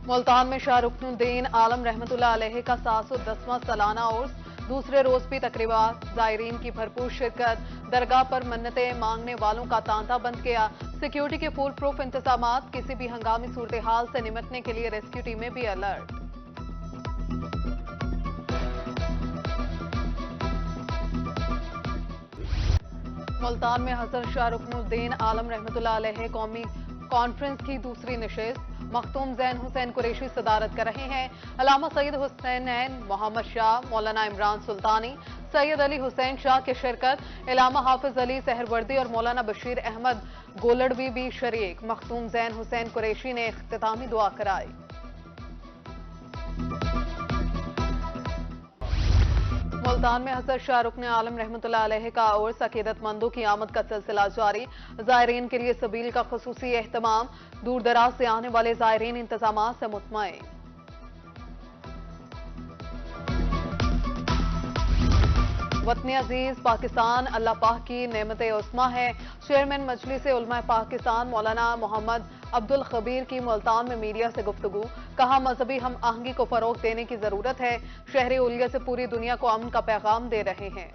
मुल्तान में शाह रुकनुद्दीन आलम रहमतुल्लाह अलैह का 710वां सालाना उर्स, दूसरे रोज भी तकरीबात, जायरीन की भरपूर शिरकत, दरगाह पर मन्नतें मांगने वालों का तांता बंद किया। सिक्योरिटी के फुल प्रूफ इंतजामात, किसी भी हंगामी सूरत हाल से निपटने के लिए रेस्क्यू टीमें भी अलर्ट। मुल्तान में हजरत शाह रुकनुद्दीन आलम रहमतुल्लाह अलैह कौमी कॉन्फ्रेंस की दूसरी नशिस्त, मखतूम जैन हुसैन कुरैशी सदारत कर रहे हैं। अल्लामा सैयद हुसैनैन मोहम्मद शाह, मौलाना इमरान सुल्तानी, सैयद अली हुसैन शाह की शिरकत, अल्लामा हाफिज अली सहरवर्दी और मौलाना बशीर अहमद गोलड़वी भी शरीक। मखतूम जैन हुसैन कुरैशी ने इख्तितामी दुआ कराई। मुल्तान में हजरत शाह रुकन आलम रहमतुल्लाह अलैह का उर्स, अकीदतमंदों की आमद का सिलसिला जारी। जायरीन के लिए सबील का खुसूसी एहतमाम, दूर दराज से आने वाले जायरीन इंतजाम से मुतमईन। वतन अजीज पाकिस्तान अल्लाह पाक की नेमत उस्मा है। चेयरमैन मजलिस उलमा पाकिस्तान मौलाना मोहम्मद अब्दुल खबीर की मुल्तान में मीडिया से गुफ्तगू, कहा मजहबी हम आहंगी को फरोग देने की जरूरत है। शहरी उलिया से पूरी दुनिया को अमन का पैगाम दे रहे हैं।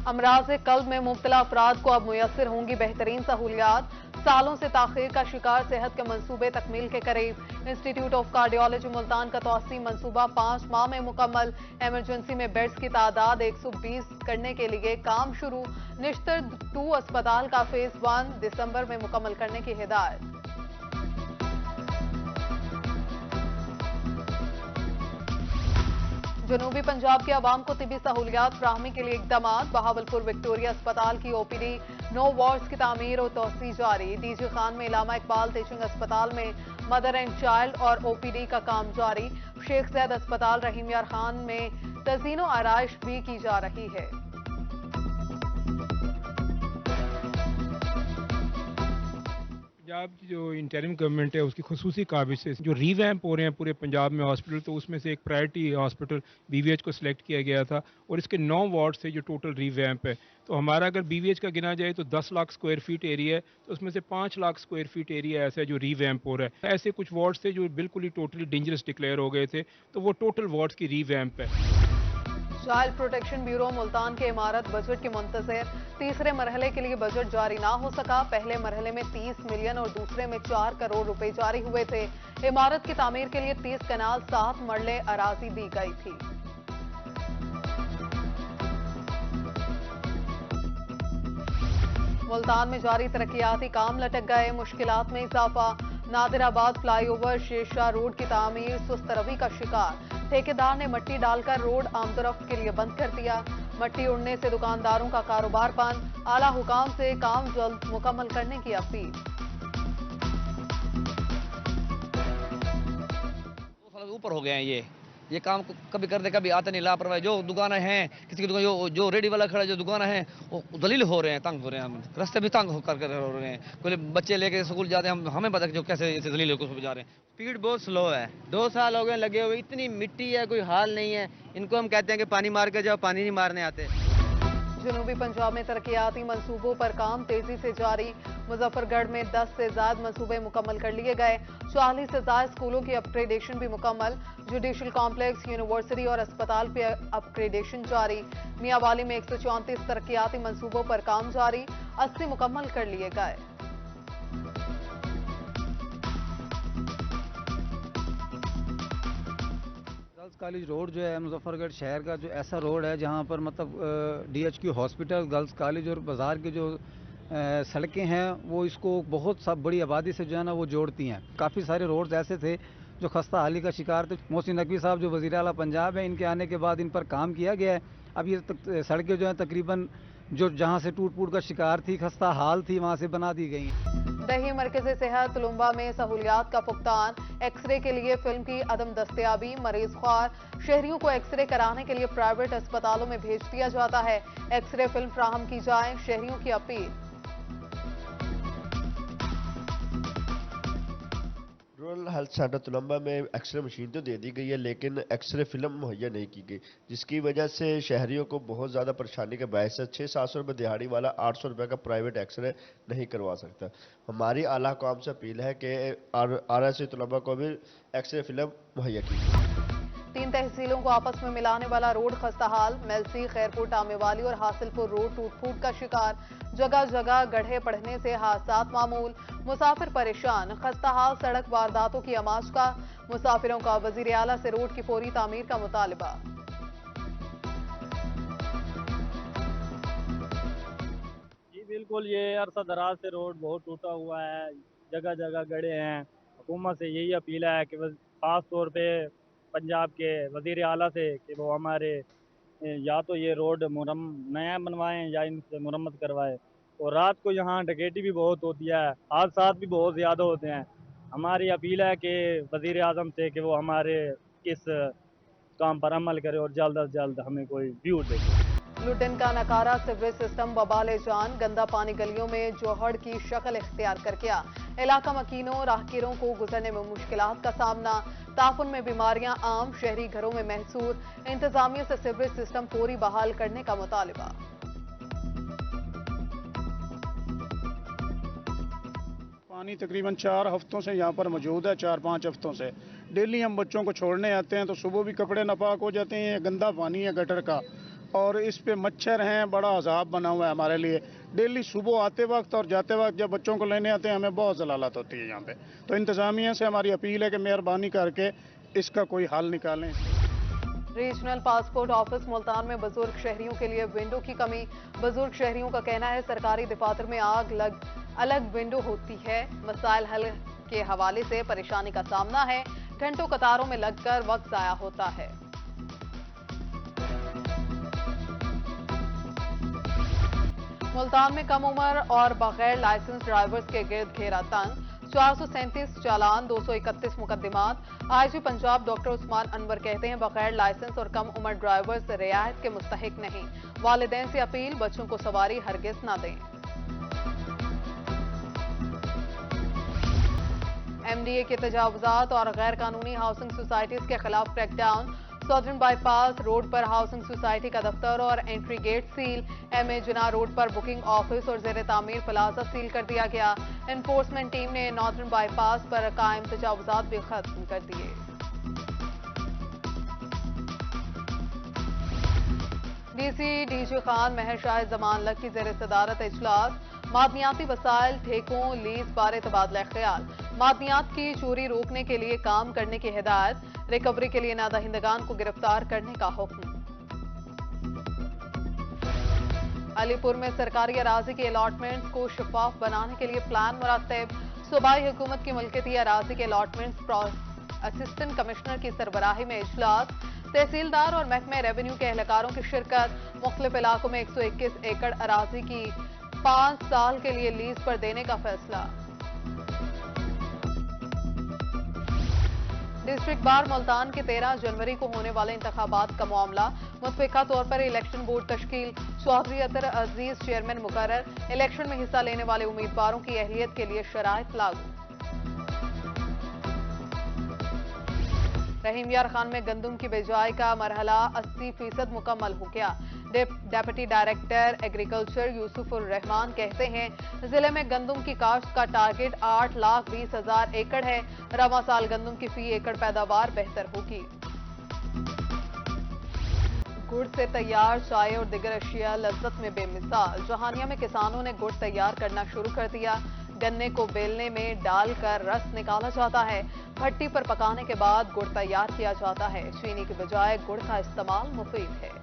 अमराज कल्ब में मुब्तला अफराद को अब मुयस्सर होंगी बेहतरीन सहूलियात। सालों से ताखीर का शिकार सेहत के मंसूबे तकमील के करीब। इंस्टीट्यूट ऑफ कार्डियोलॉजी मुल्तान का तौसी मंसूबा 5 माह में मुकम्मल। इमरजेंसी में बेड्स की तादाद 120 करने के लिए काम शुरू। निश्तर 2 अस्पताल का फेज 1 दिसंबर में मुकम्मल करने की हिदायत। जनूबी पंजाब के अवाम को तिबी सहूलियात फराहमी के लिए इकदाम। बहावलपुर विक्टोरिया अस्पताल की ओपीडी 9 वार्ड्स की तामीर और तोसी जारी। डीजी खान में इलामा इकबाल टीचिंग अस्पताल में मदर एंड चाइल्ड और ओपीडी का काम जारी। शेख जैद अस्पताल रहीम यार खान में तज़ीनो आराइश भी की जा रही है। पंजाब की जो इंटरिम गवर्नमेंट है उसकी खुसूसी काबिज से जो रीवैम्प हो रहे हैं पूरे पंजाब में हॉस्पिटल, तो उसमें से एक प्रायोरिटी हॉस्पिटल बीवीएच को सिलेक्ट किया गया था और इसके 9 वार्ड से जो टोटल रीवैम्प है, तो हमारा अगर बीवीएच का गिना जाए तो 10 लाख स्क्वायर फीट एरिया है, तो उसमें से 5 लाख स्क्वायर फीट एरिया ऐसा है जो रीवैम्प हो रहा है। ऐसे कुछ वार्ड्स थे जो बिल्कुल ही टोटली डेंजरस डिक्लेयर हो गए थे, तो वो टोटल वार्ड्स की रीवैम्प है। चाइल्ड प्रोटेक्शन ब्यूरो मुल्तान के इमारत बजट के मुंतज़िर। तीसरे मरहले के लिए बजट जारी ना हो सका। पहले मरहले में 30 मिलियन और दूसरे में 4 करोड़ रुपए जारी हुए थे। इमारत की तामीर के लिए 30 कनाल 7 मरले अराजी दी गई थी। मुल्तान में जारी तरक्याती काम लटक गए, मुश्किलात में इजाफा। नादिराबाद फ्लाईओवर शेरशाह रोड की तामीर सुस्त रवी का शिकार। ठेकेदार ने मट्टी डालकर रोड आमतरफ के लिए बंद कर दिया। मट्टी उड़ने से दुकानदारों का कारोबार बंद। आला हुकाम से काम जल्द मुकम्मल करने की अपील। 2 साल ऊपर हो गए हैं ये काम कभी कर दे कभी आते नहीं, लापरवाही। जो दुकानें हैं, किसी की दुकान जो रेडी वाला खड़ा, जो दुकानें हैं वो दलील हो रहे हैं, तंग हो रहे हैं। हम रास्ते भी तंग होकर हो रहे हैं। कोई बच्चे लेके स्कूल जाते हैं, हमें पता है जो कैसे ऐसे दलील होकर जा रहे हैं। स्पीड बहुत स्लो है। 2 साल हो गए लगे हुए, इतनी मिट्टी है कोई हाल नहीं है। इनको हम कहते हैं कि पानी मार के जाओ, पानी नहीं मारने आते। जनूबी पंजाब में तरक्याती मंसूबों पर काम तेजी से जारी। मुजफ्फरगढ़ में 10 से ज्यादा मंसूबे मुकम्मल कर लिए गए। 40 से ज्यादा स्कूलों की अपग्रेडेशन भी मुकम्मल। जुडिशल कॉम्प्लेक्स, यूनिवर्सिटी और अस्पताल पे अपग्रेडेशन जारी। मियांवाली में 134 तरक्याती मंसूबों पर काम जारी। 80 मुकम्मल कर लिए गए। गर्ल्स कॉलेज रोड जो है मुजफ्फरगढ़ शहर का जो ऐसा रोड है जहाँ पर मतलब डीएचक्यू हॉस्पिटल, गर्ल्स कॉलेज और बाज़ार के जो सड़कें हैं वो इसको बहुत सब बड़ी आबादी से जो है ना वो जोड़ती हैं। काफ़ी सारे रोड्स ऐसे थे जो खस्ता हाली का शिकार थे। मोहसिन नकवी साहब जो वज़ीर आला पंजाब है, इनके आने के बाद इन पर काम किया गया है। अब ये सड़कें जो हैं तकरीबन जो जहाँ से टूट फूट का शिकार थी, खस्ता हाल थी, वहाँ से बना दी गई हैं। दही मरकज़ सेहत तुलुम्बा में सहूलियात का फुकतान। एक्सरे के लिए फिल्म की अदम दस्तयाबी, मरीज ख्वार। शहरियों को एक्सरे कराने के लिए प्राइवेट अस्पतालों में भेज दिया जाता है। एक्सरे फिल्म फ्राहम की जाए, शहरियों की अपील। रूरल हेल्थ सेंटर तुलंबा में एक्सरे मशीन तो दे दी गई है, लेकिन एक्सरे फिल्म मुहैया नहीं की गई, जिसकी वजह से शहरियों को बहुत ज़्यादा परेशानी का बायस है। 600-700 रुपये दिहाड़ी वाला 800 रुपये का प्राइवेट एक्सरे नहीं करवा सकता। हमारी आला हुकाम से अपील है कि RSC तुलंबा को भी एक्सरे फिल्म मुहैया की जाए। 3 तहसीलों को आपस में मिलाने वाला रोड खस्ताहाल, मेलसी, खैरपुर, टामेवाली और हासिलपुर रोड टूट फूट का शिकार। जगह जगह गड्ढे पड़ने से हादसात मामूल, मुसाफिर परेशान। खस्ताहाल सड़क वारदातों की आमाज का मुसाफिरों का वजीर आला से रोड की फौरी तामीर का मुतालबा। जी बिल्कुल, ये अरसा दराज से रोड बहुत टूटा हुआ है, जगह जगह गड्ढे हैं। हुकूमत से यही अपील है कि खास तौर पे पंजाब के वजीर आला से कि वो हमारे या तो ये रोड नया बनवाएं या इनसे मुरम्मत करवाएं। और रात को यहाँ डकैती भी बहुत होती है, हादसात भी बहुत ज़्यादा होते हैं। हमारी अपील है कि वजीर आज़म से कि वो हमारे इस काम पर अमल करे और जल्द अज जल्द हमें कोई व्यू दे। लुटिन का नकारा सीवरेज सिस्टम बबाले जान, गंदा पानी गलियों में जोहड़ की शक्ल इख्तियार कर गया। इलाका मकीनों राहगीरों को गुजरने में मुश्किलात का सामना, ताफुन में बीमारियां आम, शहरी घरों में महसूर। इंतजामिया से सीवरेज सिस्टम फौरी बहाल करने का मुतालबा। पानी तकरीबन 4 हफ्तों से यहाँ पर मौजूद है, 4-5 हफ्तों से। डेली हम बच्चों को छोड़ने आते हैं तो सुबह भी कपड़े नापाक हो जाते हैं। गंदा पानी है गटर का और इस पे मच्छर हैं, बड़ा अजाब बना हुआ है हमारे लिए। डेली सुबह आते वक्त और जाते वक्त जब बच्चों को लेने आते हैं हमें बहुत जलालत होती है यहाँ पे। तो इंतजामिया से हमारी अपील है कि मेहरबानी करके इसका कोई हल निकालें। रीजनल पासपोर्ट ऑफिस मुल्तान में बुजुर्ग शहरियों के लिए विंडो की कमी। बुजुर्ग शहरियों का कहना है सरकारी दफातर में अलग विंडो होती है। मसाइल हल के हवाले से परेशानी का सामना है। घंटों कतारों में लगकर वक्त जाया होता है। मुल्तान में कम उम्र और बगैर लाइसेंस ड्राइवर्स के गिर्द घेरा तंग। 437 चालान, 231 मुकदमात। आईजी पंजाब डॉक्टर उस्मान अनवर कहते हैं बगैर लाइसेंस और कम उम्र ड्राइवर्स रियायत के मुस्तहिक नहीं। वालिदैन से अपील, बच्चों को सवारी हरगिज न दें। MDA के तजावुजात और गैर कानूनी हाउसिंग सोसाइटीज के खिलाफ क्रैकडाउन। सदर्न बाईपास रोड पर हाउसिंग सोसाइटी का दफ्तर और एंट्री गेट सील। MA जिना रोड पर बुकिंग ऑफिस और जेर तामीर प्लाजा सील कर दिया गया। एनफोर्समेंट टीम ने नॉर्दर्न बाईपास पर कायम तजावुजात भी खत्म कर दिए। DC DG खान महर शाह जमान लग की जेर सदारत इजलास। मादनियाती वसाइल, ठेकों, लीज बारे तबादला ख्याल। मादनियात की चोरी रोकने के लिए काम करने की हिदायत। रिकवरी के लिए नादहिंदगान को गिरफ्तार करने का हुक्म। अलीपुर में सरकारी अराजी के अलॉटमेंट्स को शफाफ बनाने के लिए प्लान मुरतब। सूबाई हुकूमत की मिल्कियती अराजी के अलॉटमेंट्स असिस्टेंट कमिश्नर की सरबराही में इजलास। तहसीलदार और महकमे रेवेन्यू के एहलकारों की शिरकत। मुख्तलिफ इलाकों में 121 एकड़ अराजी की 5 साल के लिए लीज पर देने का फैसला। डिस्ट्रिक्ट बार मुल्तान के 13 जनवरी को होने वाले इंतखाबात का मामला। मुतफ़िका तौर पर इलेक्शन बोर्ड तश्कील। चौधरी अतर अजीज चेयरमैन मुकर्रर। इलेक्शन में हिस्सा लेने वाले उम्मीदवारों की अहलियत के लिए शराइत लागू। रहीम यार खान में गंदम की बिजाई का मरहला 80% मुकम्मल हो गया। डेप्यूटी डायरेक्टर एग्रीकल्चर यूसुफुर रहमान कहते हैं जिले में गंदम की काश्त का टारगेट 8,20,000 एकड़ है। रवां साल गंदम की फी एकड़ पैदावार बेहतर होगी। गुड़ से तैयार चाय और दिगर अशिया लज्जत में बेमिसाल। जहानिया में किसानों ने गुड़ तैयार करना शुरू कर दिया। गन्ने को बेलने में डालकर रस निकाला जाता है। भट्टी पर पकाने के बाद गुड़ तैयार किया जाता है। चीनी के बजाय गुड़ का इस्तेमाल मुफीद है।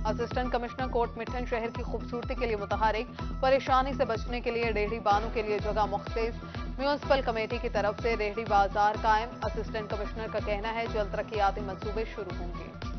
असिस्टेंट कमिश्नर कोट मिठन शहर की खूबसूरती के लिए मुतहरिक। परेशानी से बचने के लिए रेहड़ी बानों के लिए जगह मुख्तस। म्यूनिसिपल कमेटी की तरफ से रेहड़ी बाजार कायम। असिस्टेंट कमिश्नर का कहना है जल्द तरक्याती मंसूबे शुरू होंगे।